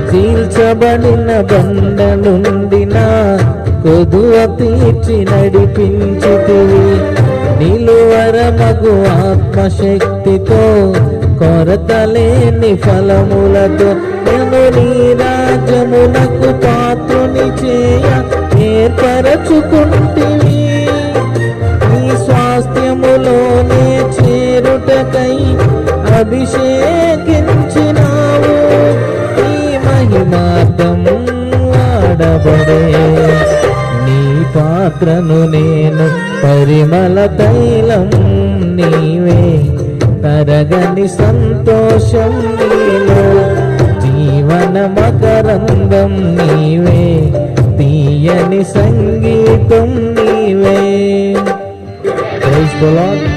చీల్చబడిన బండ నుండి నా కొదువ తీర్చి నడిపించితివి. నిలువరమగు ఆత్మశక్తితో కొరతలేని ఫలములతో నేను నీ రాజ్యమునకు పాత్రుని చేయ ఏర్పరచుకుంటివి. నీ స్వాస్థ్యములోనే చేరుటకై అభిషేకించినావు. నీ మహిమార్థం వాడబడే నీ పాత్రను నేను, పరిమళ తైలం నీవే, తరగని సంతోషం నీలో, జీవన మకరందం నీవే, తీయని సంగీతం నీవే. Praise the Lord.